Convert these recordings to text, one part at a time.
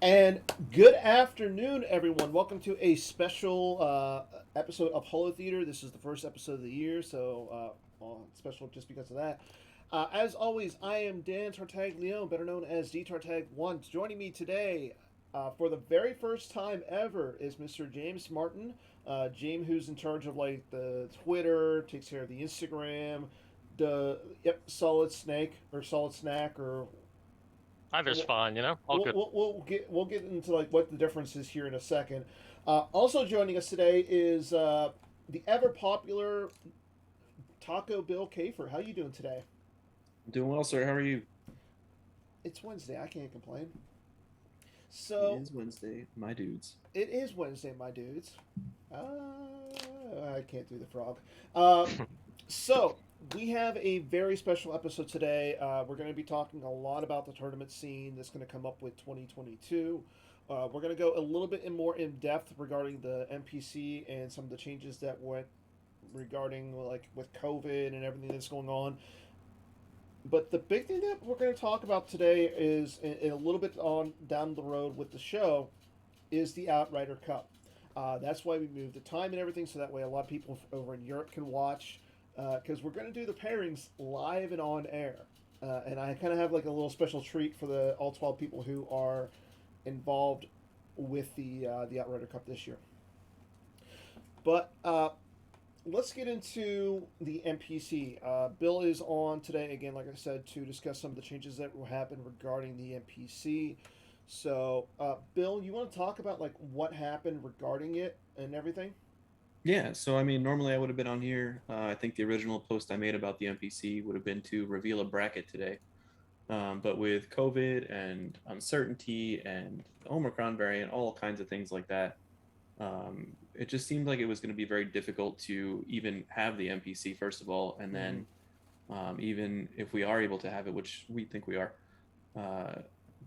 And good afternoon, everyone. Welcome to a special episode of Holotheatre. This is the first episode of the year, so special just because of that. As always, I am Dan Tartaglione, better known as D Tartag1. Joining me today for the very first time ever is Mr. James Martin. James, who's in charge of like the Twitter, takes care of the Instagram, Solid Snake or Solid Snack or Either's fine, all good. we'll get into like what the difference is here in a second. Also joining us today is the ever popular Taco Bill Kafer. How you doing today? Doing well, sir. How are you? It's Wednesday. I can't complain. It So is Wednesday, my dudes. it is Wednesday, my dudes. I can't do the frog. So we have a very special episode today. We're going to be talking a lot about the tournament scene that's going to come up with 2022. We're going to go a little bit more in depth regarding the NPC and some of the changes that went regarding like with COVID and everything that's going on. But the big thing that we're going to talk about today is in a little bit on down the road with the show is the Outrider Cup. That's why we moved the time and everything, so that way a lot of people over in Europe can watch. Because we're going to do the pairings live and on air, and I kind of have like a little special treat for the all 12 people who are involved with the Outrider Cup this year. But let's get into the NPC. Bill is on today again, like I said, to discuss some of the changes that will happen regarding the NPC. So, Bill, you want to talk about like what happened regarding it and everything? Yeah, so I mean, normally I would have been on here. I think the original post I made about the NPC would have been to reveal a bracket today. But with COVID and uncertainty and the Omicron variant, all kinds of things like that, it just seemed like it was going to be very difficult to even have the NPC, first of all. And Mm-hmm. then, even if we are able to have it, which we think we are,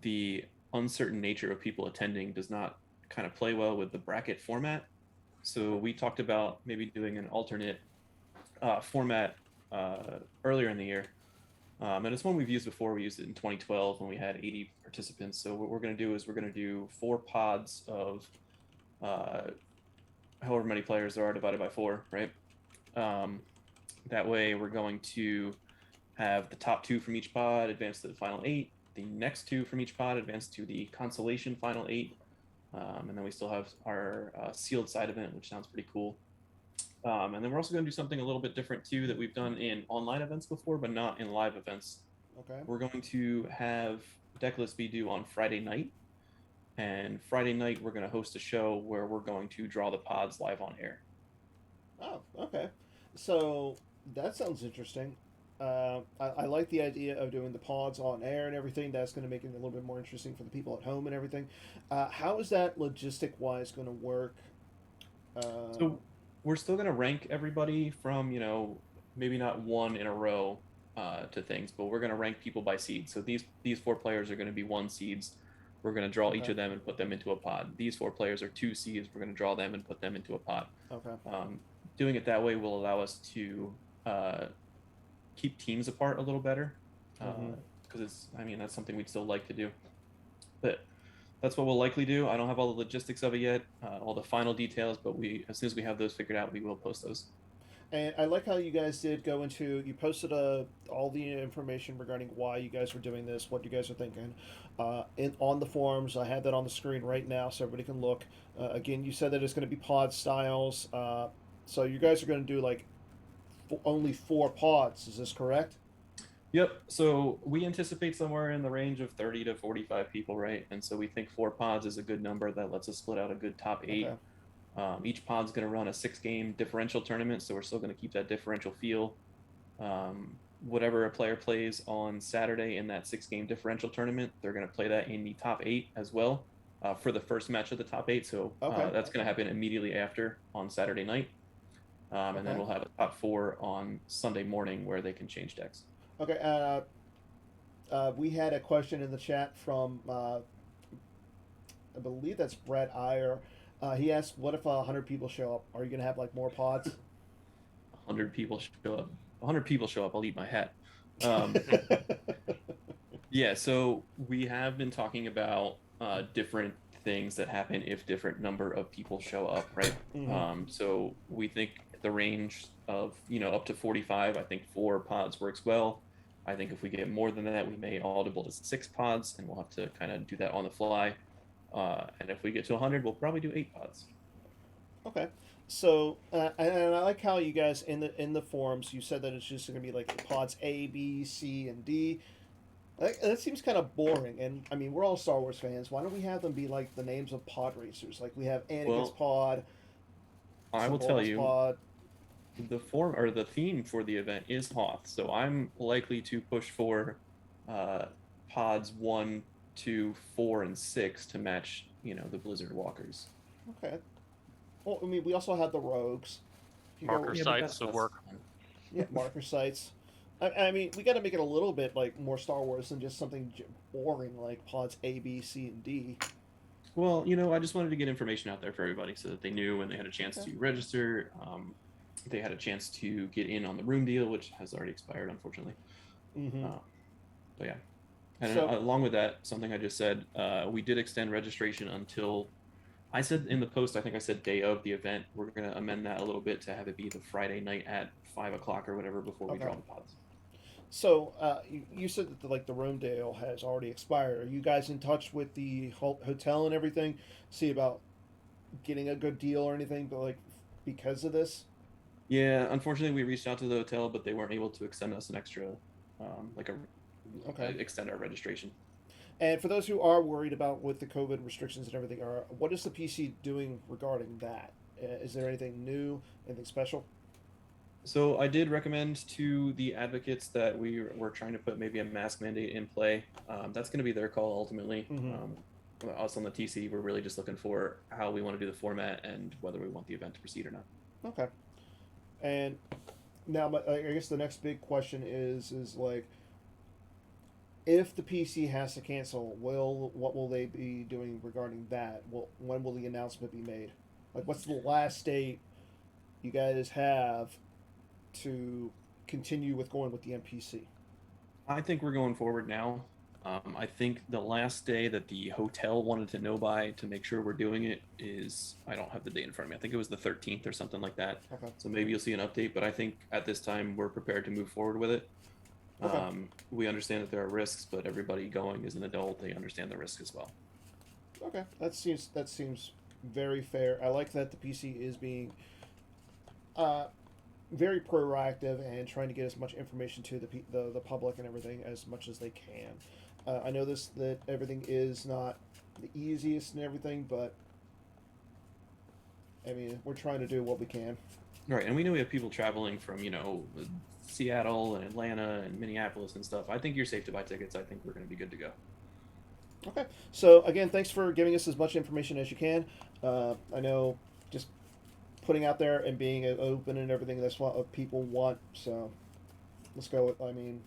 the uncertain nature of people attending does not kind of play well with the bracket format. So we talked about maybe doing an alternate format earlier in the year. And it's one we've used before. We used it in 2012 when we had 80 participants. So what we're going to do is we're going to do 4 pods of uh, however many players there are divided by 4, right? Um, that way we're going to have the top 2 from each pod advance to the final 8. The next 2 from each pod advance to the consolation final 8. And then we still have our sealed side event, which sounds pretty cool. And then we're also going to do something a little bit different too that we've done in online events before, but not in live events. Okay. We're going to have Decklist be due on Friday night. And Friday night, we're going to host a show where we're going to draw the pods live on air. Oh, okay. So that sounds interesting. I like the idea of doing the pods on air and everything. That's going to make it a little bit more interesting for the people at home and everything. How is that logistic wise going to work? Um, So we're still going to rank everybody from, maybe not one in a row to things, but we're going to rank people by seed. So these 4 players are going to be 1 seeds. We're going to draw each okay. of them and put them into a pod. These 4 players are 2 seeds. We're going to draw them and put them into a pod. Okay. Doing it that way will allow us to keep teams apart a little better Mm-hmm. because I mean, that's something we'd still like to do. But that's what we'll likely do. I don't have all the logistics of it yet, all the final details, but as soon as we have those figured out, we will post those. And I like how you guys did go into. You posted all the information regarding why you guys were doing this, what you guys are thinking, on the forums. I have that on the screen right now, so everybody can look. Again, you said that it's going to be pod styles. So you guys are going to do like only 4 pods. Is this correct? Yep. So we anticipate somewhere in the range of 30 to 45 people, right? And so we think 4 pods is a good number that lets us split out a good top 8. Okay. Each pod's going to run a 6-game differential tournament, so we're still going to keep that differential feel. Whatever a player plays on Saturday in that 6-game differential tournament, they're going to play that in the top 8 as well for the first match of the top 8. So Okay. that's going to happen immediately after on Saturday night. And then Okay. we'll have a top 4 on Sunday morning where they can change decks. Okay. We had a question in the chat from I believe that's Brett Iyer. He asked, "What if 100 people show up? Are you gonna have like more pods?" 100 people show up. 100 people show up. I'll eat my hat. Um, yeah, so we have been talking about different things that happen if different number of people show up, right? Mm-hmm. So we think the range of up to 45. I think 4 pods works well. I think if we get more than that, we may audible to 6 pods, and we'll have to kind of do that on the fly. And if we get to 100, we'll probably do 8 pods. Okay. So, and I like how you guys in the forums you said that it's just going to be like pods A, B, C, and D. That seems kind of boring. And I mean, we're all Star Wars fans. Why don't we have them be like the names of pod racers? Like we have Anakin's Well, pod, I will tell Sabora's you, pod. the form or the theme for the event is Hoth, so I'm likely to push for uh, pods 1, 2, 4, and 6 to match, the Blizzard Walkers. Okay. Well, I mean, we also have the rogues. If you Marker go, Yeah, but sites would work. fine. yeah, marker sites. I mean, we got to make it a little bit like more Star Wars than just something boring like pods A, B, C, and D. Well, I just wanted to get information out there for everybody so that they knew when they had a chance Okay. to register. They had a chance to get in on the room deal, which has already expired, unfortunately. Mm-hmm. But yeah. And So, along with that, something I just said, we did extend registration until I said in the post, I think I said day of the event. We're going to amend that a little bit to have it be the Friday night at 5 o'clock or whatever before we okay. draw the pods. So, you said that like the room deal has already expired. Are you guys in touch with the hotel and everything? See about getting a good deal or anything? But like because of this. Yeah, unfortunately, we reached out to the hotel, but they weren't able to extend us an extra, like Okay. extend our registration. And for those who are worried about with the COVID restrictions and everything, are what is the PC doing regarding that? Is there anything new, anything special? So I did recommend to the advocates that we were trying to put maybe a mask mandate in play. That's going to be their call ultimately. Mm-hmm. Us on the TC, we're really just looking for how we want to do the format and whether we want the event to proceed or not. Okay. And now, I guess the next big question is like, if the PC has to cancel, what will they be doing regarding that? When will the announcement be made? Like, what's the last date you guys have to continue with going with the NPC? I think we're going forward now. I think the last day that the hotel wanted to know by to make sure we're doing it is, I don't have the date in front of me. I think it was the 13th or something like that. Okay. So maybe you'll see an update, but I think at this time we're prepared to move forward with it. Okay. We understand that there are risks, but everybody going is an adult. They understand the risk as well. Okay. That seems very fair. I like that the PC is being uh, very proactive and trying to get as much information to the public and everything as much as they can. I know that everything is not the easiest and everything, but I mean we're trying to do what we can. Right, and we know we have people traveling from, Seattle and Atlanta and Minneapolis and stuff. I think you're safe to buy tickets. I think we're going to be good to go. Okay. So again, thanks for giving us as much information as you can. I know just putting out there and being open and everything, that's what people want. So let's go with. I mean,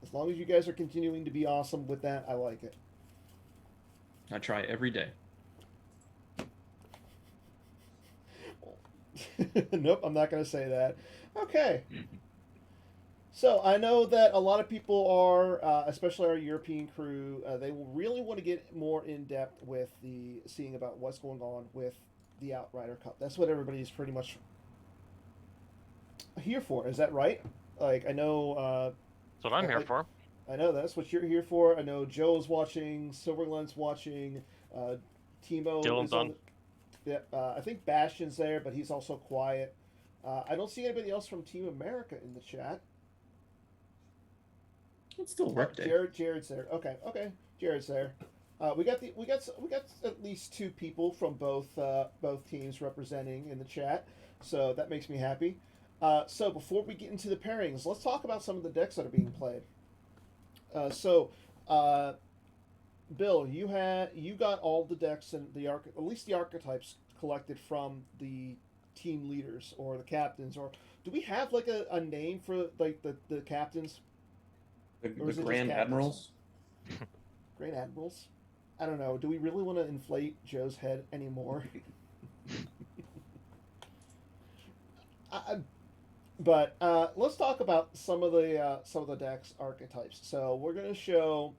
as long as you guys are continuing to be awesome with that, I like it. I try every day. Nope, I'm not going to say that. Okay. So I know that a lot of people are, especially our European crew, they will really want to get more in depth with the seeing about what's going on with the Outrider Cup. That's what everybody's pretty much here for. Is that right? Like I know, That's what I'm here like for. I know that's what you're here for. I know Joe's watching, Silverland's watching, uh, Timo Dylan's is on. on. Yeah, I think Bastion's there, but he's also quiet. I don't see anybody else from Team America in the chat. It's still Oh, work day. Jared's there. Okay, Jared's there. We got at least two people from both teams representing in the chat, so that makes me happy. So before we get into the pairings, let's talk about some of the decks that are being played. So, Bill, you got all the decks and at least the archetypes collected from the team leaders or the captains, or do we have like a name for like the captains? Or The is it just Grand captains? Admirals. Grand Admirals? I don't know. Do we really want to inflate Joe's head anymore? I, but let's talk about some of the decks archetypes. So we're going to show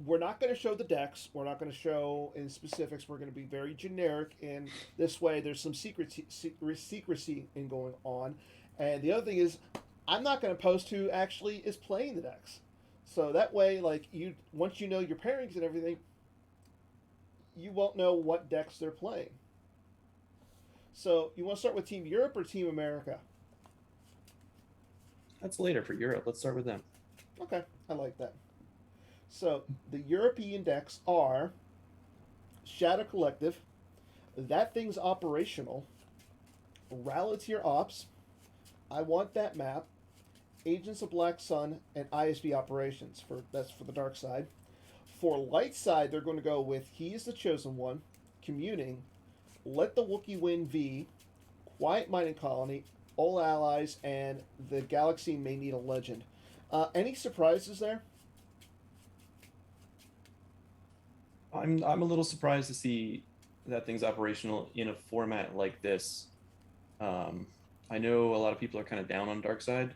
we're not going to show the decks. We're not going to show in specifics. We're going to be very generic, and this way there's some secrecy in going on. And the other thing is, I'm not going to post who actually is playing the decks. So that way, like you, once you know your pairings and everything, you won't know what decks they're playing. So you want to start with Team Europe or Team America? That's later for Europe. Let's start with them. Okay, I like that. So the European decks are Shadow Collective, That Thing's Operational, Ralitier Ops, I Want That Map, Agents of Black Sun, and ISB Operations. That's for the dark side. For light side, they're going to go with He is the Chosen One, Communing, Let the Wookiee Win V, Quiet Mining Colony, All Allies, and The Galaxy May Need a Legend. Any surprises there? I'm a little surprised to see That Thing's Operational in a format like this. I know a lot of people are kind of down on dark side,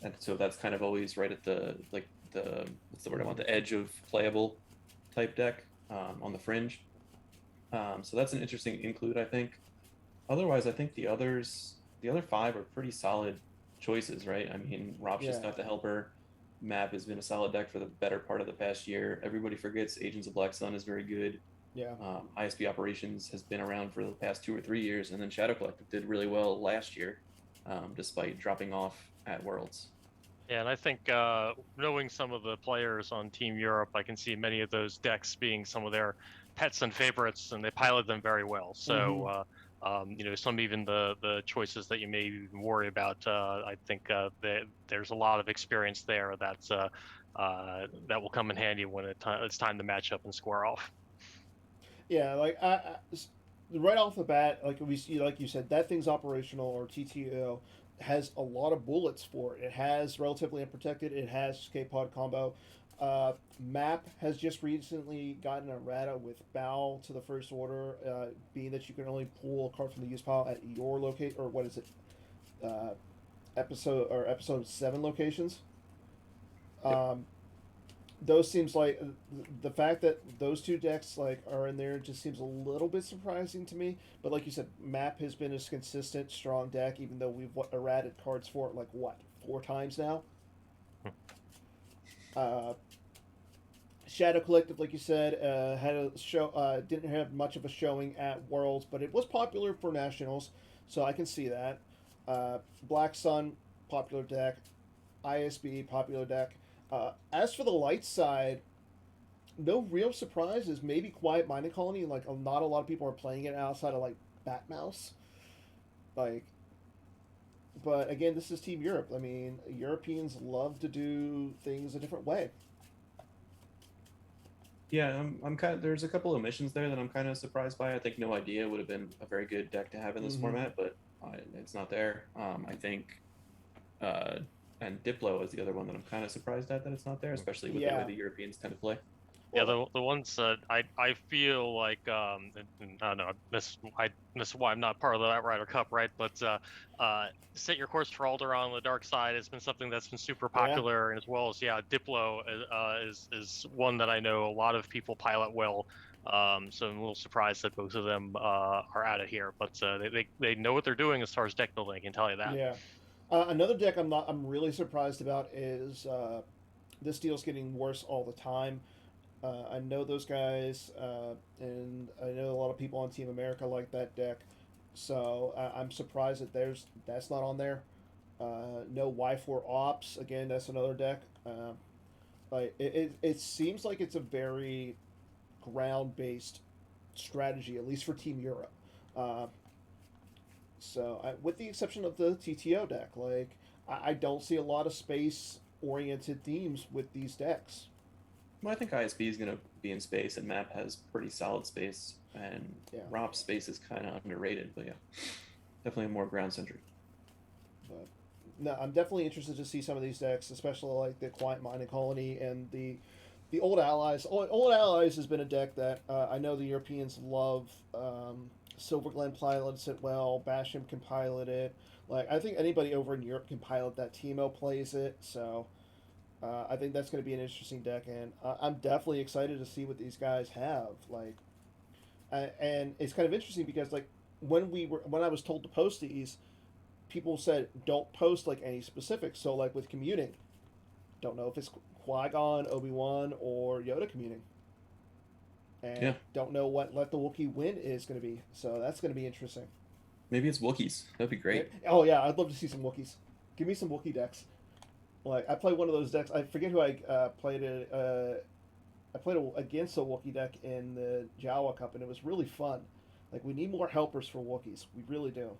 and so that's kind of always right at the what's the word I want, the edge of playable type deck, on the fringe. So that's an interesting include, I think. Otherwise, I think the other five are pretty solid choices, right? I mean, Rob's just got the helper. Map has been a solid deck for the better part of the past year. Everybody forgets Agents of Black Sun is very good. Yeah. ISP Operations has been around for the past 2 or 3 years, and then Shadow Collective did really well last year, despite dropping off at Worlds. Yeah, and I think knowing some of the players on Team Europe, I can see many of those decks being some of their pets and favorites, and they pilot them very well. So, some even the choices that you may even worry about, I think there's a lot of experience there that will come in handy when it's time to match up and square off. Yeah, like right off the bat, like we see, like you said, That Thing's Operational or TTO has a lot of bullets for it. It has Relatively Unprotected. It has Escape Pod Combo. Map has just recently gotten a errata with Bow to the First Order, being that you can only pull a card from the use pile at your locate, or what is it, episode 7 locations. Yep. Those seems like the fact that those two decks like are in there just seems a little bit surprising to me. But like you said, Map has been a consistent, strong deck, even though we've errated cards for it like what 4 times now. Shadow Collective, like you said, had a show. Didn't have much of a showing at Worlds, but it was popular for Nationals, so I can see that. Black Sun, popular deck. ISB, popular deck. As for the light side, no real surprises. Maybe Quiet Mining Colony. Like not a lot of people are playing it outside of like Batmouse. Like, but again, this is Team Europe. I mean, Europeans love to do things a different way. Yeah, I'm kind of, there's a couple of missions there that I'm kind of surprised by. I think No Idea would have been a very good deck to have in this format, but it's not there. I think, and Diplo is the other one that I'm kind of surprised at that it's not there, especially with the way the Europeans tend to play. Yeah, the ones that I feel like I don't know, this is why I'm not part of the Outrider Cup, right? But Set Your Course for Alderaan on the dark side has been something that's been super popular, and as well as Diplo is one that I know a lot of people pilot well. So I'm a little surprised that both of them are out of here, but they know what they're doing as far as deck building. I can tell you that. Yeah. Another deck I'm really surprised about is this deal's getting worse all the time. I know those guys, and I know a lot of people on Team America like that deck, so I'm surprised that that's not on there. No Y4 Ops, again, that's another deck. Like it seems like it's a very ground based strategy, at least for Team Europe. With the exception of the TTO deck, like I don't see a lot of space oriented themes with these decks. Well, I think ISB is going to be in space, and Map has pretty solid space, and Rob's space is kind of underrated, but definitely more ground centric. But no, I'm definitely interested to see some of these decks, especially like the Quiet Mining Colony and the Old Allies. Old Allies has been a deck that I know the Europeans love. Silverglen pilots it well. Basham can pilot it. Like I think anybody over in Europe can pilot that. Timo plays it, so I think that's going to be an interesting deck, and I'm definitely excited to see what these guys have. Like, and it's kind of interesting because like when I was told to post these, people said don't post like any specifics. So like with commuting, don't know if it's Qui-Gon, Obi-Wan, or Yoda commuting, and Yeah, don't know what Let the Wookiee win is going to be. So that's going to be interesting. maybe it's Wookiees. That'd be great. Oh yeah, I'd love to see some Wookiees. Give me some Wookiee decks. Like I played one of those decks. I forget who I played it. I played against a Wookiee deck in the Jawa Cup, and it was really fun. Like we need more helpers for Wookiees. We really do.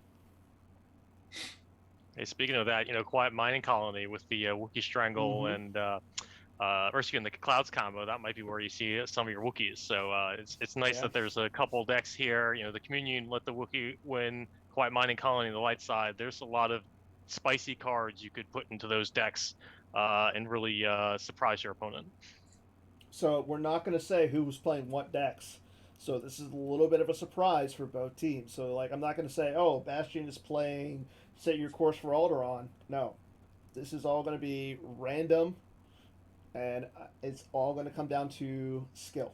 Hey, speaking of that, Quiet Mining Colony with the Wookiee Strangle Mm-hmm. and Rescue in the Clouds combo, that might be where you see some of your Wookiees. So it's nice Yeah. that there's a couple decks here. The Communion, Let the Wookiee win, Quiet Mining Colony, the light side. There's a lot of spicy cards you could put into those decks and really surprise your opponent. So we're not going to say who was playing what decks. So this is a little bit of a surprise for both teams. So like I'm not going to say, oh, Bastion is playing Set Your Course for Alderaan. No, this is all going to be random, and it's all going to come down to skill.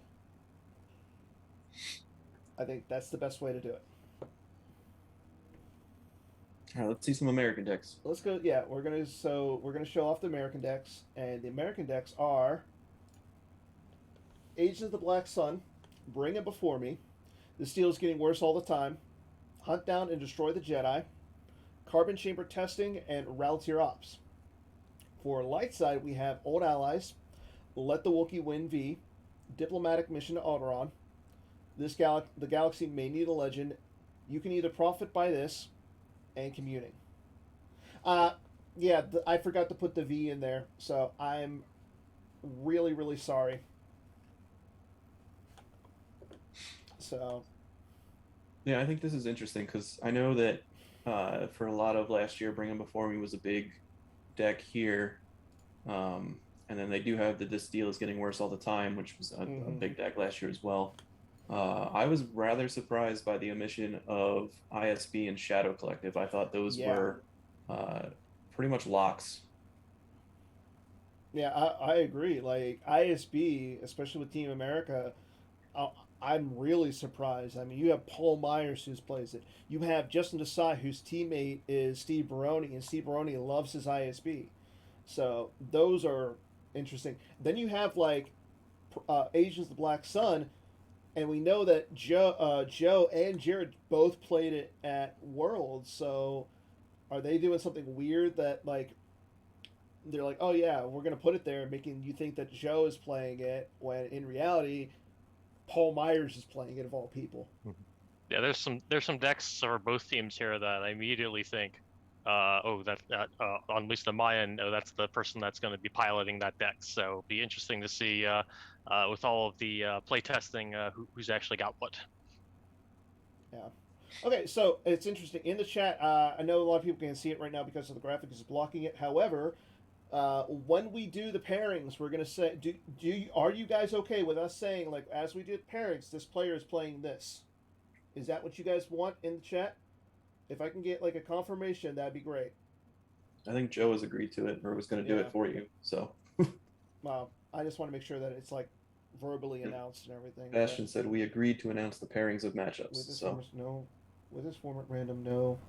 I think that's the best way to do it. All right, let's see some American decks. Let's go. Yeah, we're gonna show off the American decks, and the American decks are Agents of the Black Sun, Bring It Before Me, The Steel is Getting Worse All the Time, Hunt Down and Destroy the Jedi, Carbon Chamber Testing, and Raltier Ops. For light side, we have Old Allies, Let the Wookiee Win V, Diplomatic Mission to Alderaan, the galaxy may need a legend. You can either profit by this, and commuting. Uh, yeah, I forgot to put the V in there, so I'm really, really sorry. So, Yeah, I think this is interesting because I know that for a lot of last year, Bring 'Em Before Me was a big deck here. And then they do have the This Deal is Getting Worse All the Time, which was a big deck last year as well. I was rather surprised by the omission of ISB and Shadow Collective. I thought those were pretty much locks. yeah, I agree. Like ISB, especially with Team America, I'm really surprised. I mean, you have Paul Myers who plays it. You have Justin Desai, whose teammate is Steve Baroni, and Steve Baroni loves his ISB. So those are interesting. Then you have like Agents of the Black Sun, and we know that Joe and Jared both played it at Worlds. So are they doing something weird that like they're like, oh yeah, we're gonna put it there, making you think that Joe is playing it when in reality Paul Myers is playing it of all people. Yeah, there's some decks for both teams here that I immediately think, oh, that on at least on my end, oh, that's the person that's going to be piloting that deck. So it'll be interesting to see with all of the play testing who's actually got what. Yeah. Okay, so it's interesting in the chat. I know a lot of people can't see it right now because of the graphic is blocking it. However, when we do the pairings, we're gonna say, are you guys okay with us saying like as we did pairings, this player is playing this? Is that what you guys want in the chat? If I can get like a confirmation, that'd be great. I think Joe has agreed to it or was going to do it for you. So, Wow, I just want to make sure that it's like verbally announced and everything. Bastion said we agreed to announce the pairings of matchups. With this So, format, no. With this format, random, no.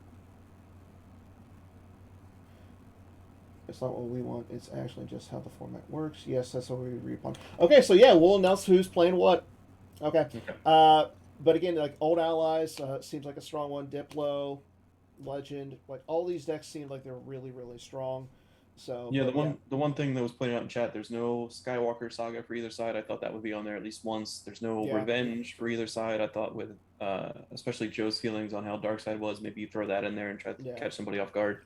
It's not what we want. It's actually just how the format works. Yes, that's what we agree upon. Okay, so yeah, we'll announce who's playing what. Okay. But again, like Old Allies seems like a strong one. Diplo, Legend, like all these decks seem like they're really, really strong. So yeah, the one thing that was pointed out in chat, there's no Skywalker Saga for either side. I thought that would be on there at least once. There's no Revenge for either side. I thought with especially Joe's feelings on how Darkseid was, maybe you throw that in there and try to catch somebody off guard.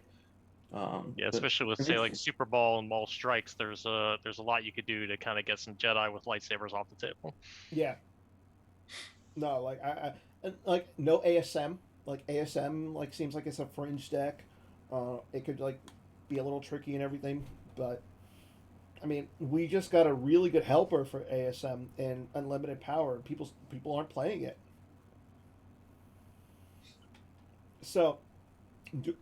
Yeah, especially with say like Super Ball and Maul Strikes, there's a lot you could do to kind of get some Jedi with lightsabers off the table. Yeah. No, like like no ASM. Like ASM, like seems like it's a fringe deck. It could like be a little tricky and everything, but I mean, we just got a really good helper for ASM and unlimited power. And people aren't playing it. So,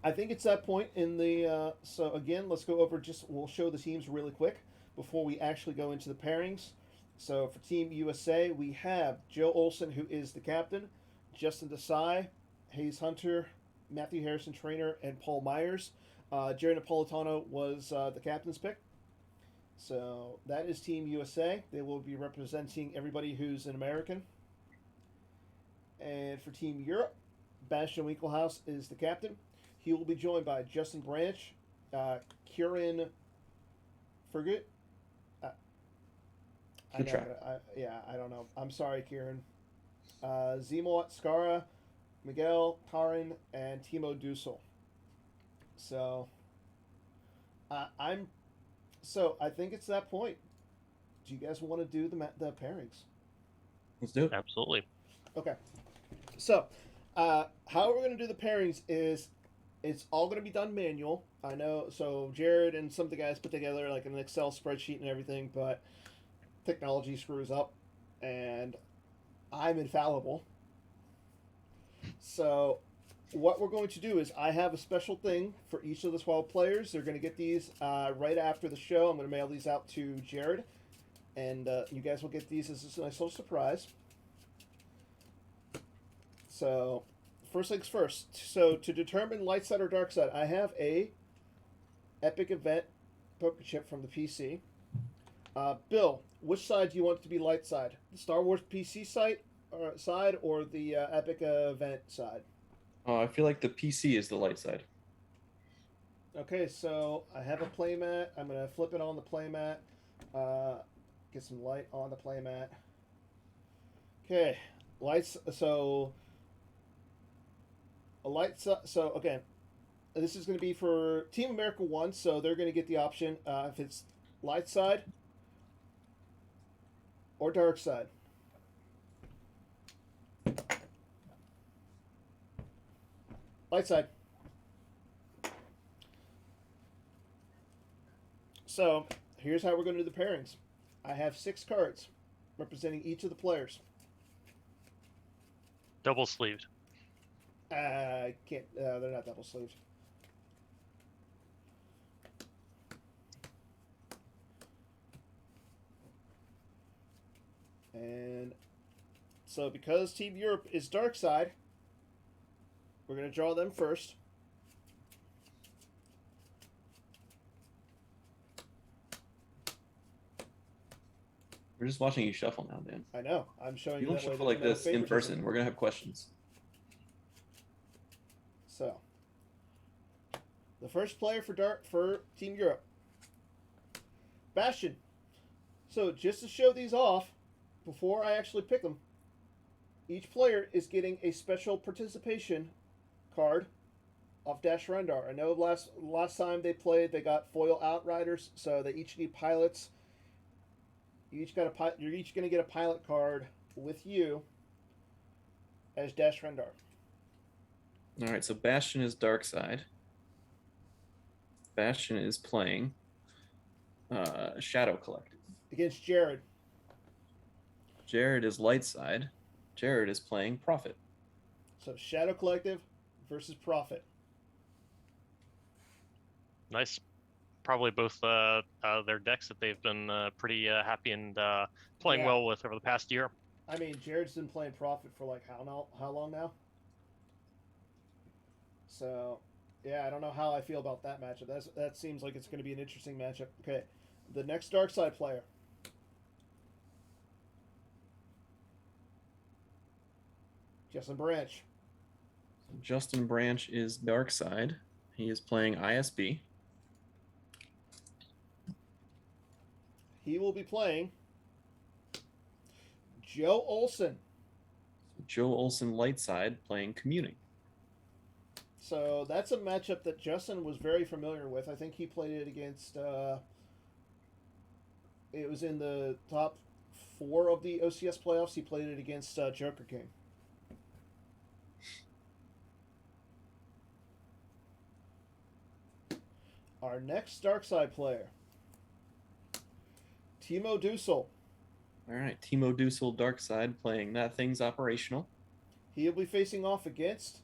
I think it's that point in the. So again, let's go over. We'll show the teams really quick before we actually go into the pairings. So for Team USA, we have Joe Olson, who is the captain, Justin Desai, Hayes Hunter, Matthew Harrison Trainer, and Paul Myers. Jerry Napolitano was the captain's pick. So that is Team USA. They will be representing everybody who's an American. And for Team Europe, Bastian Winkelhaus is the captain. He will be joined by Justin Branch, Kieran Fergut. I don't know. I'm sorry, Kieran. Zemo Skara, Miguel Tarin, and Timo Dussel. So, I think it's that point. Do you guys want to do the pairings? Let's do it. Absolutely. Okay. So, how we're going to do the pairings is it's all going to be done manual. I know. So Jared and some of the guys put together like an Excel spreadsheet and everything, but technology screws up, and I'm infallible. So what we're going to do is I have a special thing for each of the 12 players. They're going to get these right after the show. I'm going to mail these out to Jared, and you guys will get these as a nice little surprise. So first things first. So to determine light side or dark side, I have a Epic Event poker chip from the PC. Bill, which side do you want it to be light side? The Star Wars PC side or the Epic Event side? I feel like the PC is the light side. Okay, so I have a playmat. I'm going to flip it on the playmat. Get some light on the playmat. Okay, lights. So a light. So again, this is going to be for Team America 1, so they're going to get the option if it's light side or dark side. Light side. So here's how we're going to do the pairings. I have 6 cards representing each of the players. Double sleeved. I can't. They're not double sleeved. And so because Team Europe is dark side, we're going to draw them first. We're just watching you shuffle now, Dan. I know. I'm showing You you don't that way shuffle there's like no this in favoritism. person. We're gonna have questions. So, the first player for Team Europe, Bastian. So just to show these off, before I actually pick them, each player is getting a special participation card off Dash Rendar. I know last time they played, they got foil Outriders, so they each need pilots. You're each going to get a pilot card with you as Dash Rendar. All right, so Bastion is dark side. Bastion is playing Shadow Collective. Against Jared. Jared is light side. Jared is playing Prophet. So Shadow Collective versus Prophet. Nice. Probably both their decks that they've been pretty happy and playing well with over the past year. I mean, Jared's been playing Prophet for like how long now? So, yeah, I don't know how I feel about that matchup. That seems like it's going to be an interesting matchup. Okay, the next dark side player. Justin Branch. Justin Branch is dark side. He is playing ISB. He will be playing Joe Olson. Joe Olson light side playing Communing. So that's a matchup that Justin was very familiar with. I think he played it against. It was in the top 4 of the OCS playoffs. He played it against Joker King. Our next dark side player, Timo Dussel. All right, Timo Dussel dark side playing That Thing's Operational. He'll be facing off against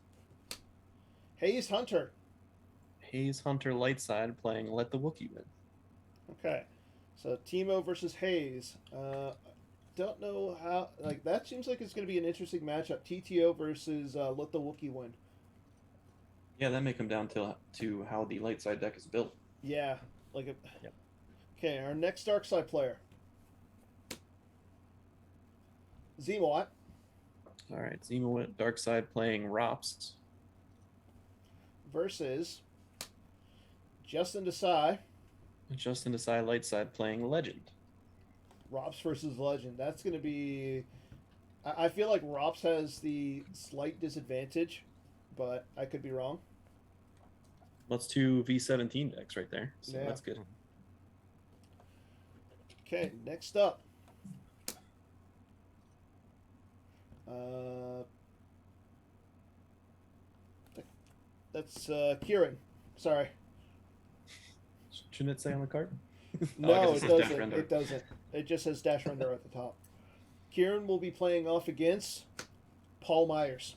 Hayes Hunter. Haze Hunter Lightside playing Let the Wookiee Win. Okay, so Timo versus Hayes. Don't know how. Like that seems like it's going to be an interesting matchup. TTO versus Let the Wookiee Win. Yeah, that may come down to how the Lightside deck is built. Yeah, like a. Yep. Okay, our next dark side player. Zmot All right, Zemo Darkside playing Rops. versus Justin Desai. Justin Desai Lightside playing Legend. Rops versus Legend. That's going to be. I feel like Rops has the slight disadvantage, but I could be wrong. That's two V17 decks right there, so Yeah. that's good. Okay, next up. Uh, that's Kieran. Sorry. Shouldn't it say on the card? No, I it guess it says Dash doesn't. Render. It doesn't. It just says Dash Render at the top. Kieran will be playing off against Paul Myers.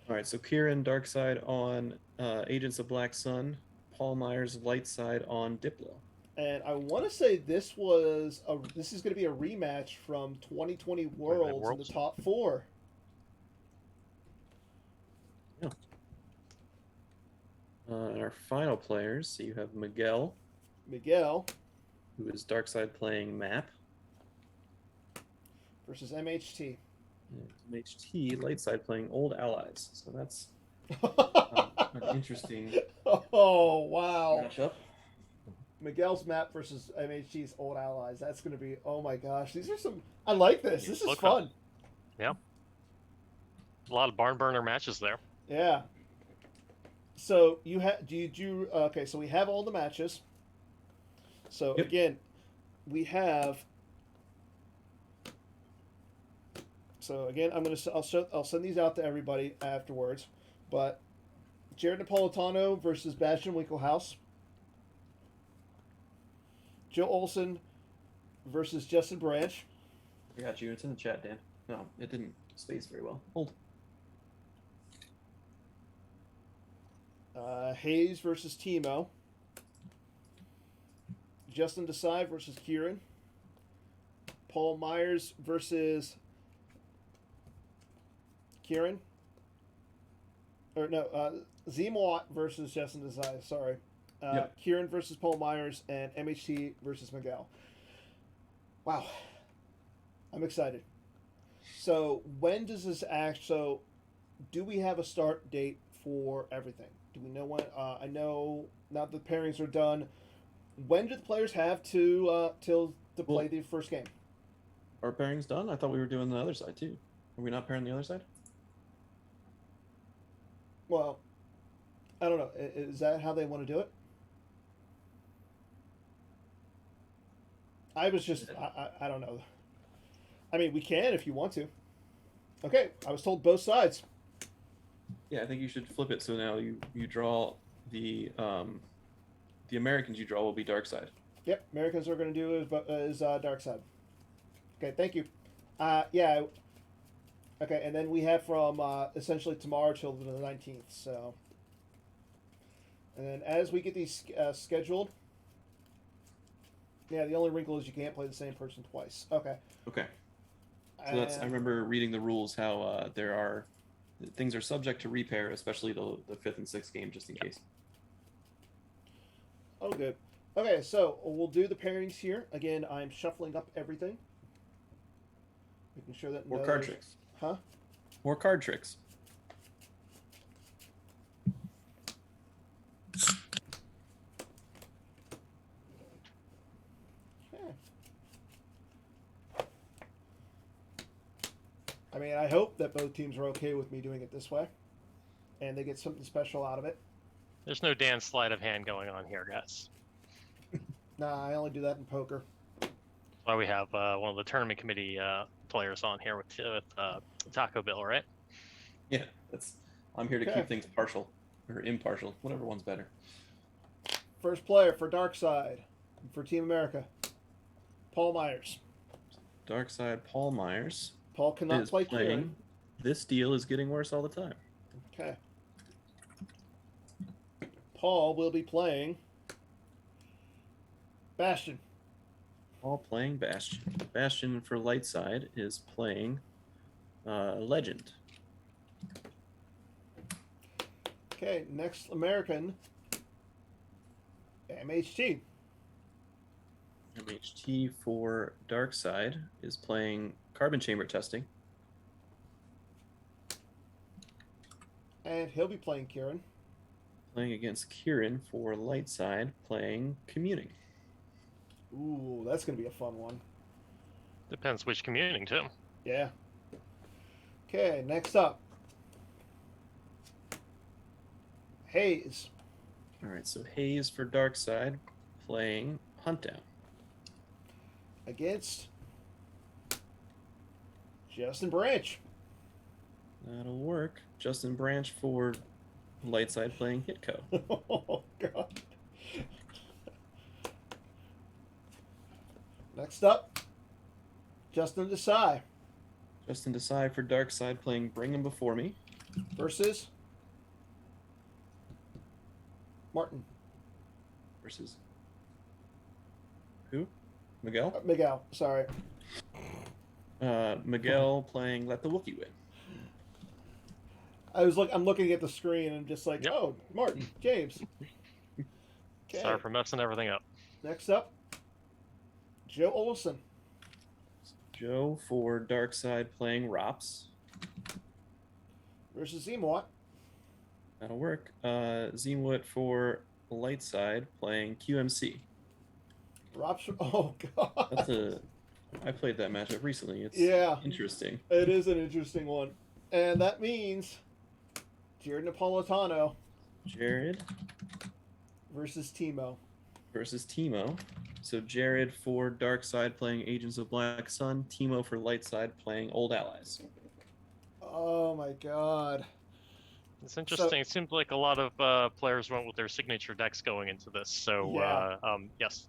All right, so Kieran Darkside on Agents of Black Sun, Paul Myers Lightside on Diplo. And I want to say this is going to be a rematch from 2020 Worlds in the Worlds? top 4. Yeah. And our final players, so you have Miguel, Miguel who is Darkside playing Map, versus MHT. and MHT Lightside playing Old Allies. So that's an interesting Oh, wow. matchup. Miguel's map versus MHT's old allies. That's going to be, oh my gosh. These are some, I like this. This is Look fun. Yeah. A lot of barn burner matches there. Yeah. So you have, okay, so we have all the matches. So Yep. again, we have, so again, I'll send these out to everybody afterwards, but Jared Napolitano versus Bastian Winkelhaus. Joe Olsen versus Justin Branch. I got you. It's in the chat, Dan. No, it didn't space very well. Hold. Hayes versus Timo. Justin Desai versus Kieran. Paul Myers versus Kieran. Or no, Zmot versus Justin Desai. Sorry. Yep. Kieran versus Paul Myers and MHT versus Miguel. Wow. I'm excited. So when does this act? So do we have a start date for everything? Do we know when? I know now the pairings are done. When do the players have to play the first game? Are pairings done? I thought we were doing the other side too. Are we not pairing the other side? Well, I don't know. Is that how they want to do it? I was just, I don't know. I mean, we can if you want to. Okay, I was told both sides. Yeah, I think you should flip it so now you draw the Americans you draw will be dark side. Yep, Americans are going to do is dark side. Okay, thank you. Yeah. Okay, and then we have from essentially tomorrow till the 19th. So, and then as we get these scheduled, yeah, the only wrinkle is you can't play the same person twice. Okay. Okay. So that's I remember reading the rules how things are subject to repair, especially the 5th and 6th game, just in case. Oh, good. Okay, so we'll do the pairings here. Again, I'm shuffling up everything, making sure that More card tricks. Huh? More card tricks. Okay. I mean, I hope that both teams are okay with me doing it this way, and they get something special out of it. There's no Dan sleight of hand going on here, guys. Nah, I only do that in poker. Why we have one of the tournament committee players on here with Taco Bill, right? Yeah, I'm here to Okay. keep things partial or impartial, whatever one's better. First player for Dark Side, for Team America, Paul Myers. Dark side Paul Myers Paul cannot is play playing. Kieran. This deal is getting worse all the time. Okay. Paul will be playing Bastion. All playing Bastion. Bastion for light side is playing Legend. Okay, next American, MHT. MHT for dark side is playing Carbon Chamber Testing. And he'll be playing Kieran. Playing against Kieran for light side, playing Communing. Ooh, that's going to be a fun one. Depends which commuting too. Yeah. Okay, next up. Hayes. All right, so Hayes for dark side, playing Huntdown. Against Justin Branch. That'll work. Justin Branch for light side, playing Hitco. Oh, God. Next up, Justin Desai Justin Desai for dark side, playing Bring Him Before Me. versus Martin. Versus who? Miguel? Miguel, sorry. Miguel playing Let the Wookiee Win. I'm looking at the screen and I'm just like, Yep. oh, Martin, James. Okay. Sorry for messing everything up. Next up, Joe Olson Joe for dark side, playing Rops. versus Zemwat. That'll work. Zemwood for light side, playing QMC. Rops. Oh, God. That's I played that matchup recently. It's Yeah. interesting. It is an interesting one. And that means Jared Napolitano Jared versus Timo. versus Timo. So Jared for dark side, playing Agents of Black Sun. Timo for light side, playing Old Allies. Oh, my God. It's interesting. It seems like a lot of players went with their signature decks going into this. So Yeah. yes.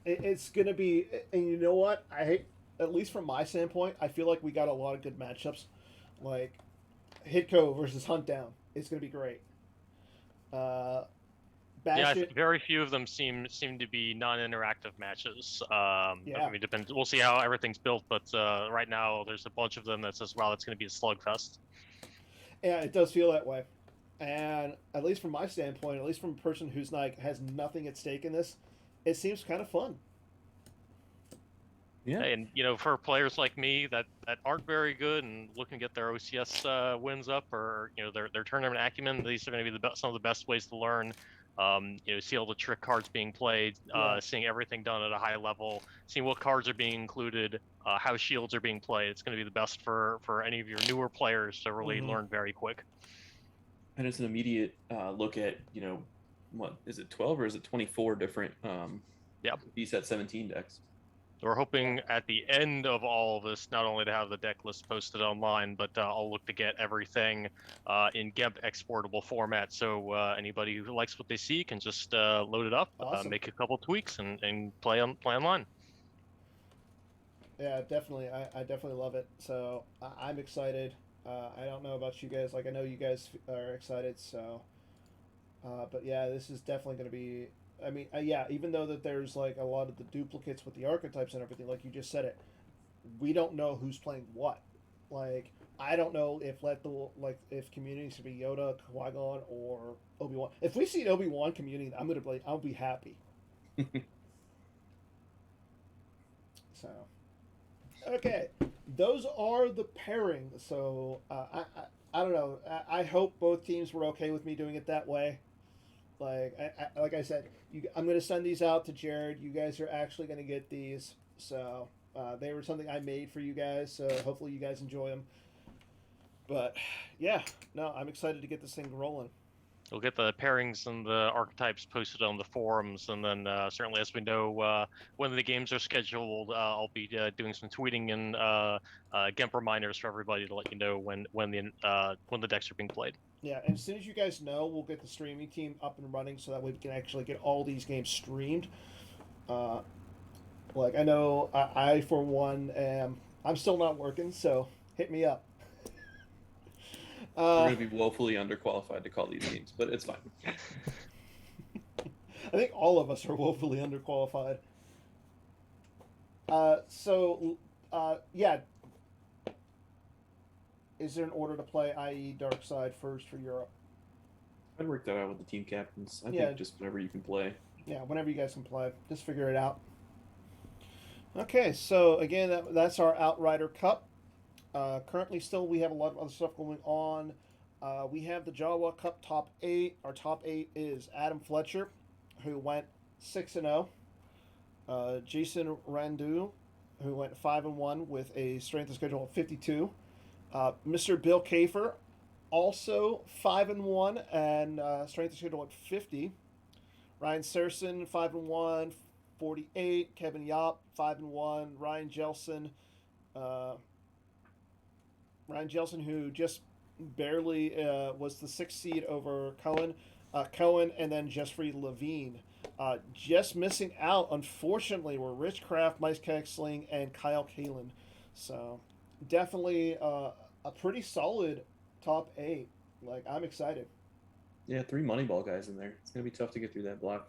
It's going to be, and you know what? At least from my standpoint, I feel like we got a lot of good matchups. Like Hitco versus Huntdown. It's going to be great. Bastion. Very few of them seem to be non-interactive matches. Yeah. I mean, depends. We'll see how everything's built, but right now there's a bunch of them that says, "Wow, it's going to be a slugfest." Yeah, it does feel that way. And at least from my standpoint, at least from a person who's like has nothing at stake in this, it seems kind of fun. Yeah. And for players like me that aren't very good and looking to get their OCS wins up, or their tournament acumen, these are going to be some of the best ways to learn. See all the trick cards being played, seeing everything done at a high level, seeing what cards are being included, how shields are being played. It's going to be the best for any of your newer players to really learn very quick. And it's an immediate look at, what is it, 12 or is it 24 different BSET 17 decks? We're hoping at the end of all of this, not only to have the deck list posted online, but I'll look to get everything in GEMP exportable format. So anybody who likes what they see can just load it up, Awesome. make a couple tweaks, and play online. Yeah, definitely. I definitely love it. So I'm excited. I don't know about you guys. Like I know you guys are excited. So, but yeah, this is definitely going to be. I mean, yeah, even though that there's like a lot of the duplicates with the archetypes and everything, like you just said it, we don't know who's playing what. Like, I don't know if if community should be Yoda, Qui-Gon, or Obi-Wan. If we see an Obi-Wan community, I'll be happy. So, okay, those are the pairings. So, I don't know. I hope both teams were okay with me doing it that way. Like I said, I'm going to send these out to Jared. You guys are actually going to get these. So they were something I made for you guys. So hopefully you guys enjoy them. But yeah, no, I'm excited to get this thing rolling. We'll get the pairings and the archetypes posted on the forums, and then certainly as we know when the games are scheduled, I'll be doing some tweeting and GEMP reminders for everybody to let you know when the decks are being played. Yeah, and as soon as you guys know, we'll get the streaming team up and running so that way we can actually get all these games streamed. Like I know I for one I'm still not working, so hit me up. We're Uh, going to be woefully underqualified to call these games, but it's fine. I think all of us are woefully underqualified. Yeah, is there an order to play, i.e., Dark Side first for Europe? I'd work that out with the team captains. I Yeah. think just whenever you can play. Yeah, whenever you guys can play, just figure it out. Okay, so again, that's our Outrider Cup. Currently, still, we have a lot of other stuff going on. We have the Jawa Cup top 8. Our top 8 is Adam Fletcher, who went 6-0. Jason Randu, who went 5-1 with a strength of schedule of 52. Mr. Bill Kafer, also 5-1 and strength of schedule at 50. Ryan Serson 5-1, 48. Kevin Yop 5-1. Uh, Ryan Jelson, who just barely was the 6th seed over Cohen, and then Jeffrey Levine. Just missing out, unfortunately, were Rich Kraft, Mike Kexling, and Kyle Kalin. So definitely a pretty solid top 8. Like, I'm excited. Yeah, 3 Moneyball guys in there. It's going to be tough to get through that block.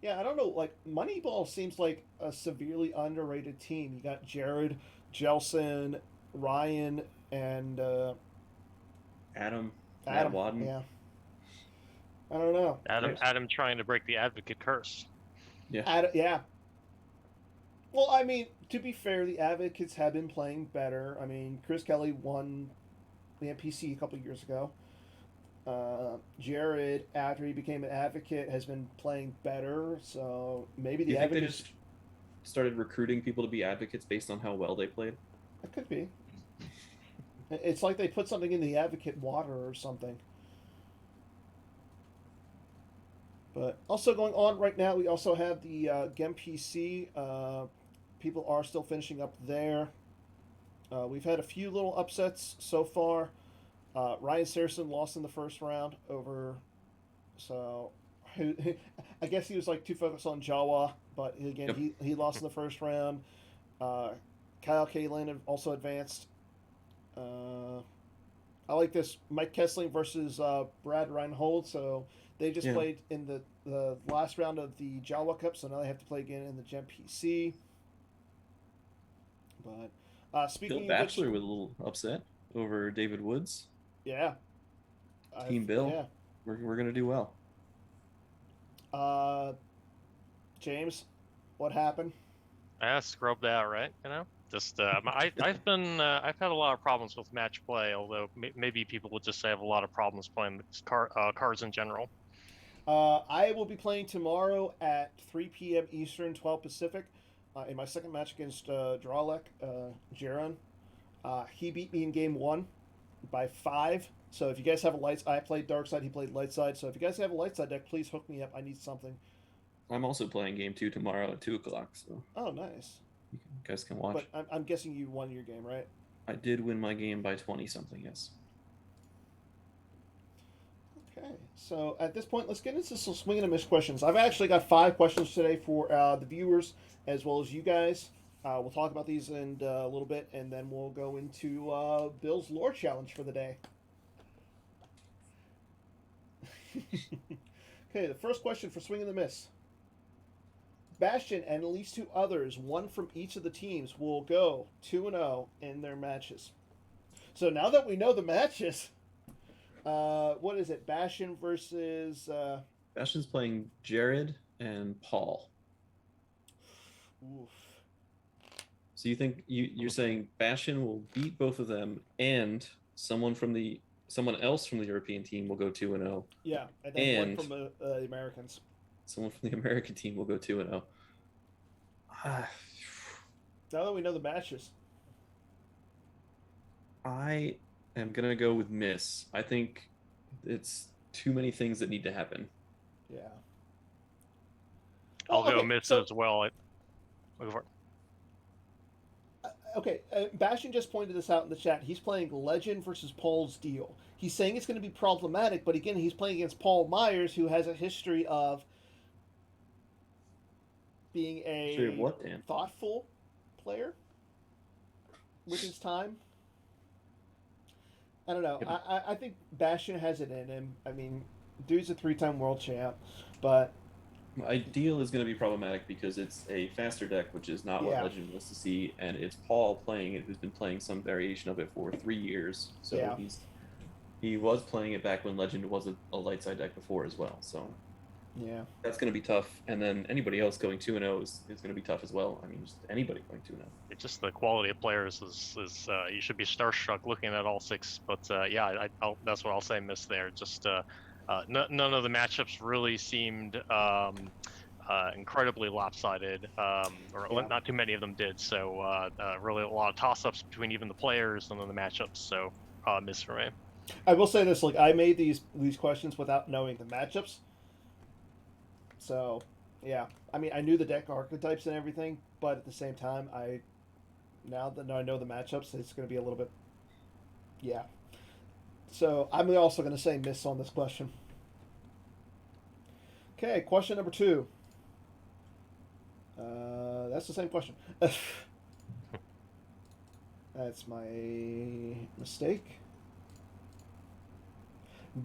Yeah, I don't know. Like, Moneyball seems like a severely underrated team. You got Jared, Jelson, Ryan, and Adam, Matt Adam. Wadden. Yeah. I don't know. Adam trying to break the advocate curse. Yeah. Yeah. Well, I mean, to be fair, the Advocates have been playing better. I mean, Chris Kelly won the NPC a couple of years ago. Jared, after he became an Advocate, has been playing better. So maybe Do the you think they Advocates. just started recruiting people to be advocates based on how well they played? It could be. It's like they put something in the Advocate water or something. But also going on right now, we also have the Gem PC. People are still finishing up there. We've had a few little upsets so far. Ryan Saracen lost in the first round over. So, I guess he was like too focused on Jawa, but again, Yep. he lost in the first round. Kyle Kalin also advanced. I like this Mike Kessling versus Brad Reinhold. So they just played in the last round of the Jawa Cup, so now they have to play again in the Gem PC. But speaking Bill of which, Batchelor with a little upset over David Woods. yeah, Team Bill. Yeah. We're gonna do well. James, what happened? I scrubbed out, right? Just I've had a lot of problems with match play. Although maybe people would just say I have a lot of problems playing cards in general. I will be playing tomorrow at 3 p.m. Eastern, 12 Pacific, in my second match against Drawlek, Jaron. He beat me in game 1 by 5. So if you guys have I played Dark Side, he played Light Side. So if you guys have a Light Side deck, please hook me up. I need something. I'm also playing game 2 tomorrow at 2:00. So. Oh, nice. You guys can watch. But I'm guessing you won your game, right? I did win my game by 20 something. Yes. Okay, so at this point, let's get into some swing and a miss questions. I've actually got 5 questions today for the viewers as well as you guys. We'll talk about these in a little bit, and then we'll go into Bill's lore challenge for the day. Okay, the first question for swing and the miss. Bastion and at least 2 others, one from each of the teams, will go 2-0 in their matches. So now that we know the matches, what is it? Bastion versus. Bastion's playing Jared and Paul. Oof. So you think you're saying Bastion will beat both of them, and someone else from the European team will go 2-0. Yeah, and then one from the Americans. Someone from the American team will go 2-0. Now that we know the matches, I am gonna go with miss. I think it's too many things that need to happen. Yeah. I'll go miss as well. Go for it. Okay, Bastion just pointed this out in the chat. He's playing Legend versus Paul's Deal. He's saying it's going to be problematic, but again, he's playing against Paul Myers, who has a history of being a what, Dan? thoughtful player with his time. I don't know. Yeah, but I think Bastion has it in him. I mean, dude's a 3-time world champ, but Ideal is going to be problematic because it's a faster deck, which is not what yeah, Legend wants to see, and it's Paul playing it, who's been playing some variation of it for 3 years. So yeah, he was playing it back when Legend was a light side deck before as well. So yeah. that's going to be tough. And then anybody else going 2-0 is going to be tough as well. I mean, just anybody going 2-0. It's just the quality of players is you should be starstruck looking at all six. But yeah, that's what I'll say. Miss there. Just none of the matchups really seemed incredibly lopsided, or Yeah. not too many of them did. So really a lot of toss-ups between even the players and then the matchups. So miss for me. I will say this: like, I made these questions without knowing the matchups. So, yeah. I mean, I knew the deck archetypes and everything, but at the same time, now that I know the matchups, it's going to be a little bit, yeah. So I'm also going to say miss on this question. Okay, question number 2. That's the same question. That's my mistake.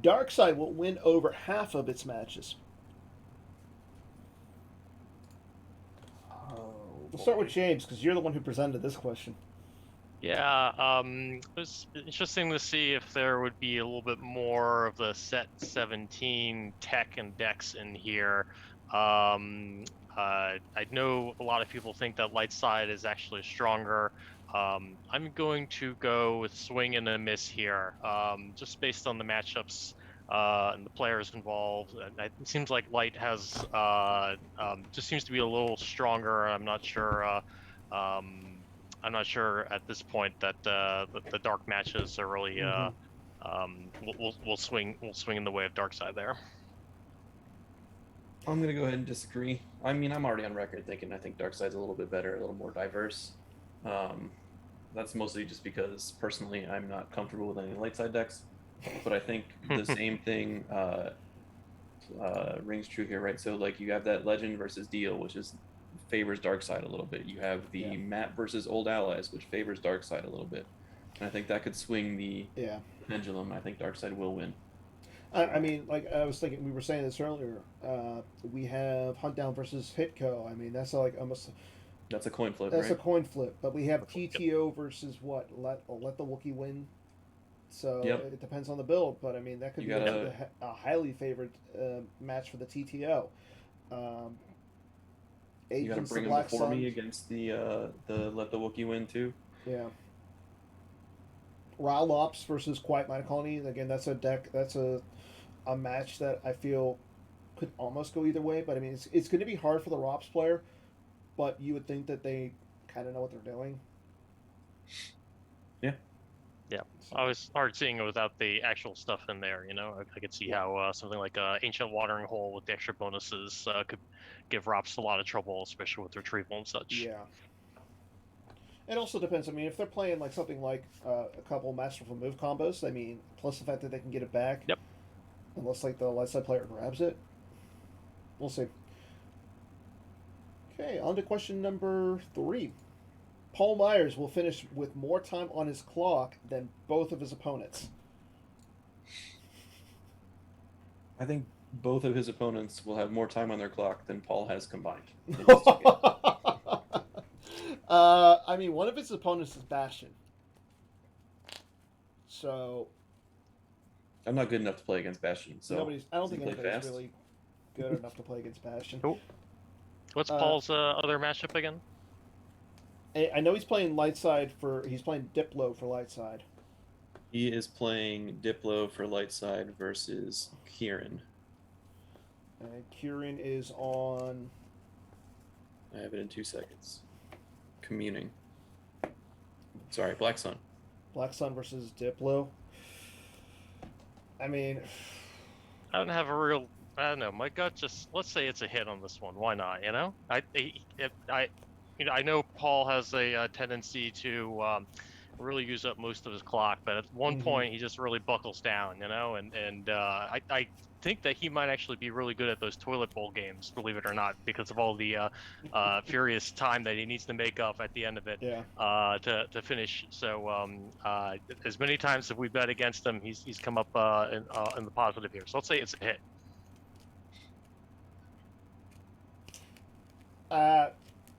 Darkseid will win over half of its matches. We'll start with James because you're the one who presented this question. Yeah, it was interesting to see if there would be a little bit more of the set 17 tech and decks in here. I know a lot of people think that light side is actually stronger. I'm going to go with swing and a miss here, just based on the matchups and the players involved. And it seems like light has just seems to be a little stronger. I'm not sure at this point that the dark matches are really we'll swing in the way of dark side there. I'm going to go ahead and disagree. I mean, I'm already on record thinking I think Darkside's a little bit better, a little more diverse. That's mostly just because personally I'm not comfortable with any light side decks. But I think the same thing rings true here, right? So like you have that Legend versus Deal, which is favors dark side a little bit. You have the map versus old allies, which favors dark side a little bit. And I think that could swing the pendulum. I think dark side will win. I mean, like I was thinking, we were saying this earlier. We have Hunt Down versus Hitco. I mean, that's like almost. That's a coin flip. That's right? a coin flip. But we have TTO versus what? Let the Wookiee win. So it depends on the build, but I mean that could be a highly favored match for the TTO. You got to bring him before me against the let the Wookiee win too. Yeah. Ral Ops versus Quiet Mind Colony. Again, that's a deck. That's a match that I feel could almost go either way. But I mean, it's going to be hard for the ROPS player. But you would think that they kind of know what they're doing. Yeah. Yeah, I was hard seeing it without the actual stuff in there. You know, I could see how something like Ancient Watering Hole with the extra bonuses could give ROPS a lot of trouble, especially with retrieval and such. Yeah. It also depends. I mean, if they're playing like something like a couple masterful move combos, I mean, plus the fact that they can get it back. Yep. Unless like the light side player grabs it, we'll see. Okay, on to question number 3. Paul Myers will finish with more time on his clock than both of his opponents. I think both of his opponents will have more time on their clock than Paul has combined. I mean, one of his opponents is Bastion. So I'm not good enough to play against Bastion. So I don't think anybody's really good enough to play against Bastion. Cool. What's Paul's other matchup again? I know he's playing light side he's playing Diplo for light side. He is playing Diplo for light side versus Kieran. And Kieran is on. I have it in 2 seconds. Communing. Sorry, Black Sun. Black Sun versus Diplo. I mean, I don't have a real. I don't know. My gut just let's say it's a hit on this one. Why not? You know, I know Paul has a tendency to really use up most of his clock, but at one point he just really buckles down, you know, and I think that he might actually be really good at those toilet bowl games, believe it or not, because of all the furious time that he needs to make up at the end of it Yeah. to finish. So as many times as we bet against him, he's come up in the positive here. So let's say it's a hit.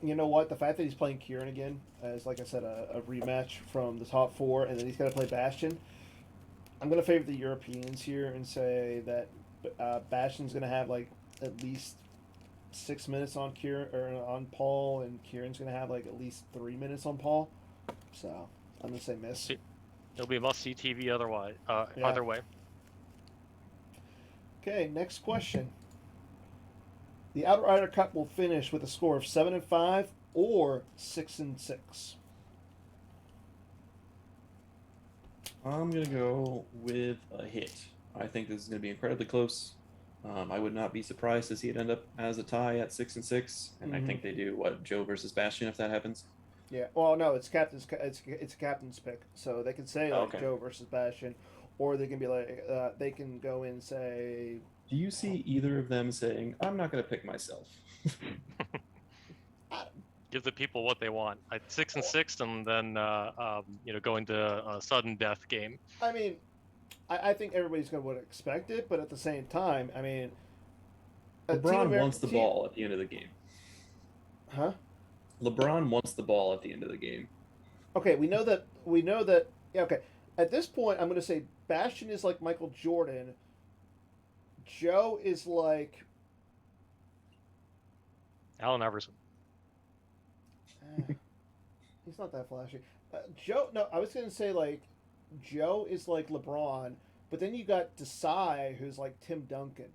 You know what? The fact that he's playing Kieran again, as like I said, a rematch from the top four, and then he's got to play Bastion. I'm going to favor the Europeans here and say that Bastion's going to have like at least 6 minutes on Kieran or on Paul, and Kieran's going to have like at least 3 minutes on Paul. So I'm going to say miss. It'll be a must-see TV otherwise. Yeah. Either way. Okay, next question. The Outrider Cup will finish with a score of 7-5 or 6-6. I'm gonna go with a hit. I think this is gonna be incredibly close. I would not be surprised to see it end up as a tie at 6-6, and I think they do what, Joe versus Bastion if that happens. Yeah. Well, no, it's captain's. It's a captain's pick, so they can say like Okay. Joe versus Bastion, or they can be like they can go in and say. Do you see either of them saying, "I'm not gonna pick myself"? Give the people what they want. 6-6, and then going to a sudden death game. I mean, I think everybody's going to would expect it, but at the same time, I mean, LeBron wants the ball at the end of the game. Huh? LeBron wants the ball at the end of the game. Okay, we know that. We know that. Yeah. Okay. At this point, I'm going to say Bastion is like Michael Jordan. Joe is like Allen Iverson. He's not that flashy. Joe. No, I was going to say like Joe is like LeBron, but then you got Desai, who's like Tim Duncan.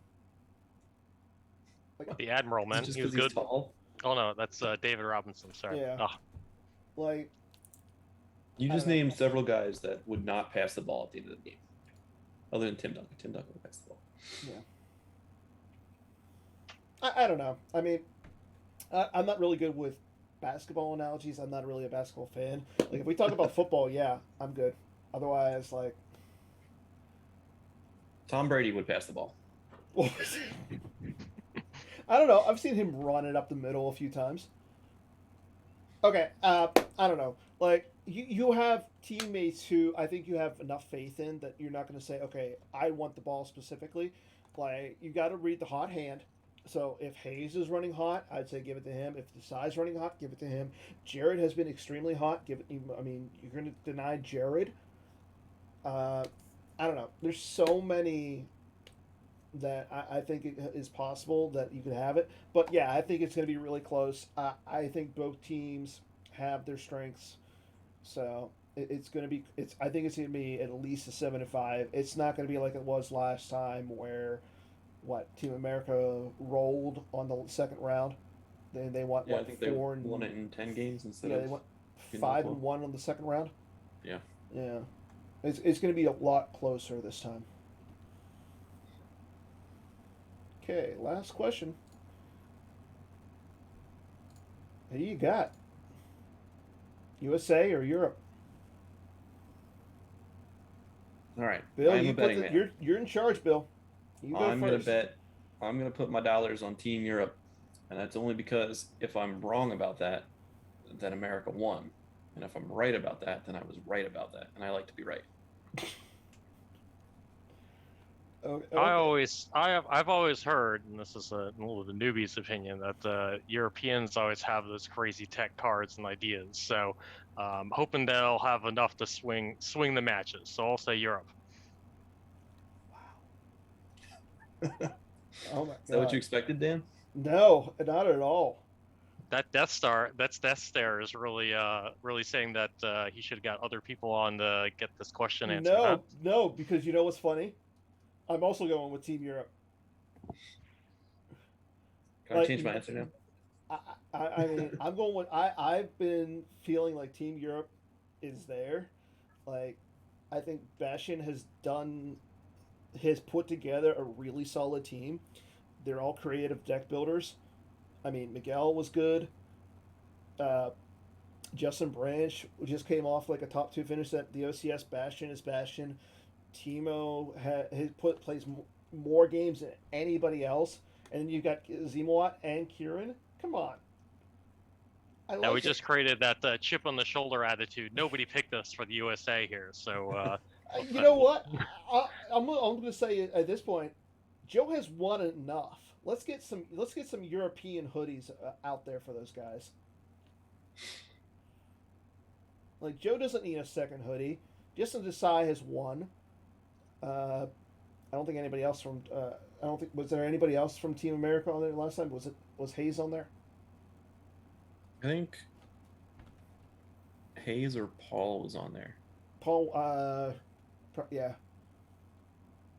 Like the Admiral, man. Just he was because good. He's tall? Oh no, that's David Robinson. Sorry. Yeah. Oh. Like. You just named several guys that would not pass the ball at the end of the game, other than Tim Duncan. Tim Duncan would pass the ball. Yeah. I don't know. I mean, I'm not really good with basketball analogies. I'm not really a basketball fan. Like if we talk about football, yeah, I'm good. Otherwise, like Tom Brady would pass the ball. I don't know. I've seen him run it up the middle a few times. Okay, I don't know. Like you have teammates who I think you have enough faith in that you're not going to say, okay, I want the ball specifically. Like you got to read the hot hand. So if Hayes is running hot, I'd say give it to him. If Desai's running hot, give it to him. Jared has been extremely hot. Give it. I mean, you're going to deny Jared. I don't know. There's so many that I think it is possible that you could have it. But yeah, I think it's going to be really close. I think both teams have their strengths, so it's going to be. I think it's going to be at least a 7-5. It's not going to be like it was last time where. What Team America rolled on the second round? They won I think they won it in 10 games instead they of went 5-1 on the second round. Yeah. Yeah, it's going to be a lot closer this time. Okay, last question. Who do you got? USA or Europe? All right, Bill, I'm a betting man. You're in charge, Bill. You go I'm first. gonna bet. I'm gonna put my dollars on Team Europe, and that's only because if I'm wrong about that, then America won, and if I'm right about that, then I was right about that, and I like to be right. Okay. I've always heard, and this is a little of the newbie's opinion, that Europeans always have those crazy tech cards and ideas. So, hoping they'll have enough to swing the matches. So I'll say Europe. Oh my God. Is that what you expected, Dan? No, not at all. That Death Star is really saying that he should have got other people on to get this question answered. No, huh? no, because you know what's funny? I'm also going with Team Europe. Can I change my answer now? I mean, I'm going with I've been feeling like Team Europe is there. Like, I think Bastion has put together a really solid team. They're all creative deck builders. I mean, Miguel was good. Justin Branch just came off like a top 2 finish at the OCS. Bastion is Bastion. Timo plays more games than anybody else, and then you've got Zimawat and Kieran. Come on, I Now we like it. just created that chip on the shoulder attitude. Nobody picked us for the USA here, so You know what? I'm going to say at this point, Joe has won enough. Let's get some European hoodies out there for those guys. Like Joe doesn't need a second hoodie. Justin Desai has won. I don't think anybody else from. I don't think was there anybody else from Team America on there last time? Was Hayes on there? I think Hayes or Paul was on there. Paul. Yeah.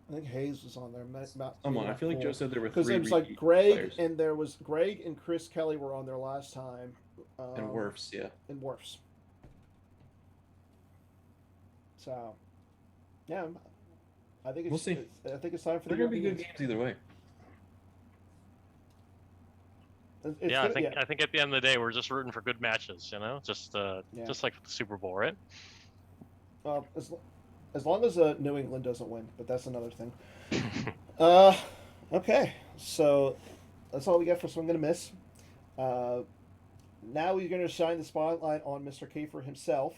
I think Hayes was on there. Someone. I feel like Joe said there were because three it was like repeat Greg players. and there was Greg and Chris Kelly were on there last time. And Werfs, yeah. And Werfs. So, yeah, I think it's. We'll see. I think it's time for They're the gonna be good Europeans. games either way. yeah, I think at the end of the day we're just rooting for good matches, you know, just like the Super Bowl, right? Well, as long as New England doesn't win, but that's another thing. Okay, so that's all we got for Swing and a Miss. Now we're going to shine the spotlight on Mr. Kafer himself.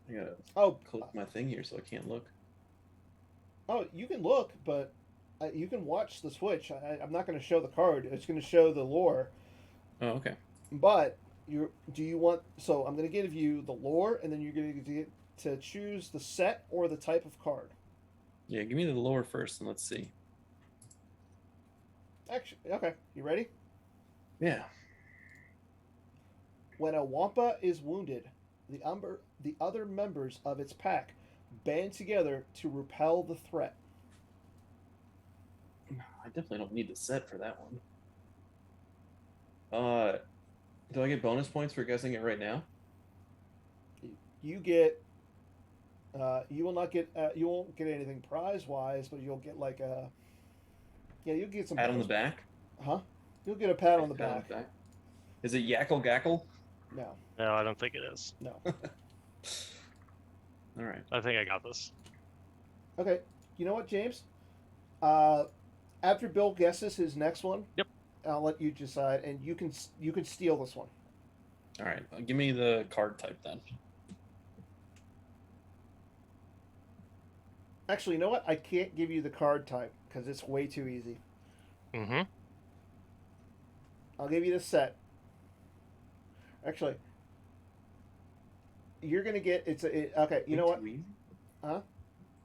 I gotta Oh, click my thing here so I can't look. oh, you can look, but you can watch the Switch. I'm not going to show the card. It's going to show the lore. Oh, okay. But do you want? So I'm going to give you the lore, and then you're going to get to choose the set or the type of card. Yeah, give me the lower first and let's see. Actually, okay. You ready? Yeah. When a Wampa is wounded, the other members of its pack band together to repel the threat. I definitely don't need the set for that one. Do I get bonus points for guessing it right now? You get. You will not get. You won't get anything prize wise, but you'll get like a. Yeah, you'll get some. Pat on the back? Huh? You'll get a pat on the back. Is it Yackle Gackle? No. No, I don't think it is. No. All right. I think I got this. Okay. You know what, James? After Bill guesses his next one, Yep. I'll let you decide, and you can steal this one. All right. Give me the card type then. Actually, you know what? I can't give you the card type because it's way too easy. Mm-hmm. I'll give you the set. Actually, you're gonna get okay. You know what? Easy? Huh?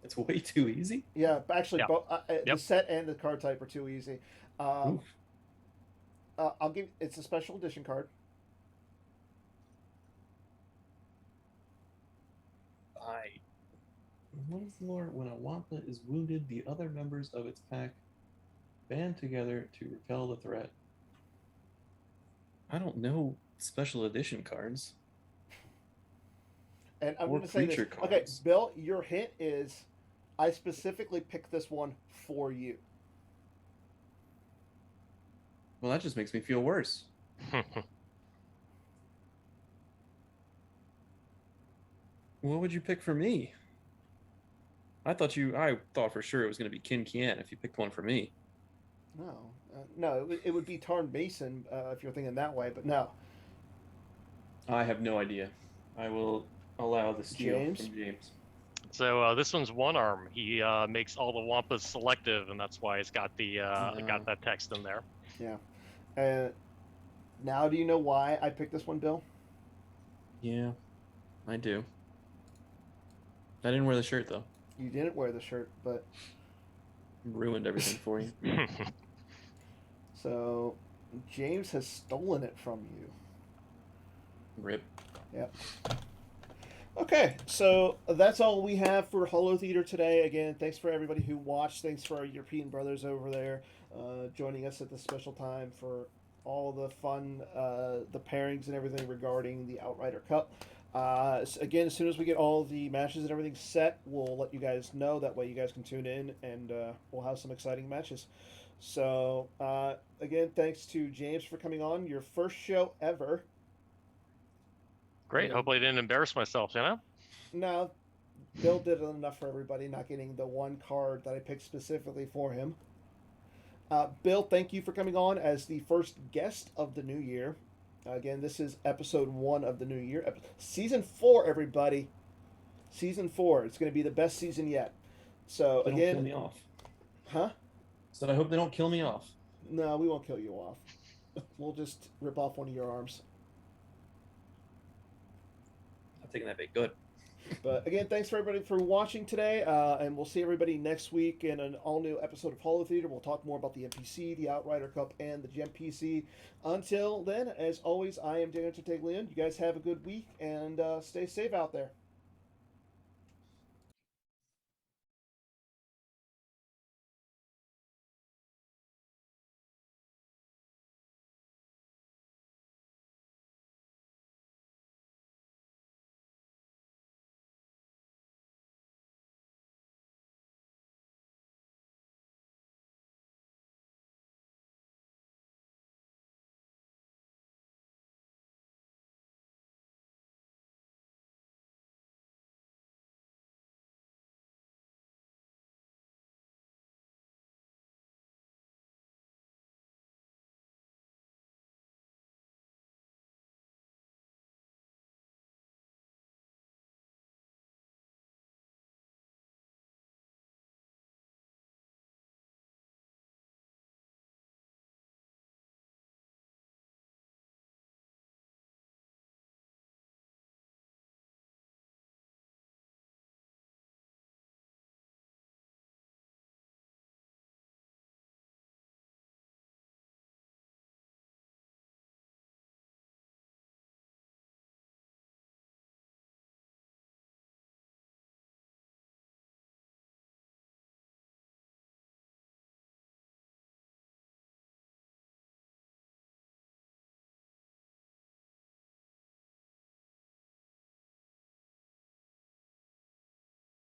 It's way too easy. Yeah, but actually, Yeah. the set and the card type are too easy. I'll give. It's a special edition card. What is the lore? When a Wampa is wounded, the other members of its pack band together to repel the threat. I don't know special edition cards. And I'm Or going to say this. creature Okay, cards. Bill, your hint is I specifically picked this one for you. Well, that just makes me feel worse. What would you pick for me? I thought for sure it was going to be Kin Kian if you picked one for me. No, it would be Tarn Mason if you're thinking that way, but no. I have no idea. I will allow the steal James? from James. So this one's one arm. He makes all the Wampas selective, and that's why it's got the got that text in there. Yeah. Now, do you know why I picked this one, Bill? Yeah, I do. I didn't wear the shirt though. You didn't wear the shirt, but Ruined everything for you. so James has stolen it from you. Rip. Yep. Okay, so that's all we have for Holotheatre today. Again, thanks for everybody who watched. Thanks for our European brothers over there joining us at this special time for all the fun, the pairings and everything regarding the Outrider Cup. Again, as soon as we get all the matches and everything set, we'll let you guys know. That way you guys can tune in and we'll have some exciting matches. So, again, thanks to James for coming on. Your first show ever. Great. Hopefully I didn't embarrass myself, you know? Now, Bill did enough for everybody, not getting the one card that I picked specifically for him. Bill, thank you for coming on as the first guest of the new year. Again, this is episode 1 of the new year. Season 4, everybody. Season 4. It's going to be the best season yet. So, They don't again. kill me off. Huh? So I hope they don't kill me off. No, we won't kill you off. We'll just rip off one of your arms. I'm taking that bait. Good. But again, thanks for everybody for watching today, and we'll see everybody next week in an all-new episode of Holotheatre. We'll talk more about the NPC, the Outrider Cup, and the GMPC. Until then, as always, I am Dan Taglione. You guys have a good week, and stay safe out there.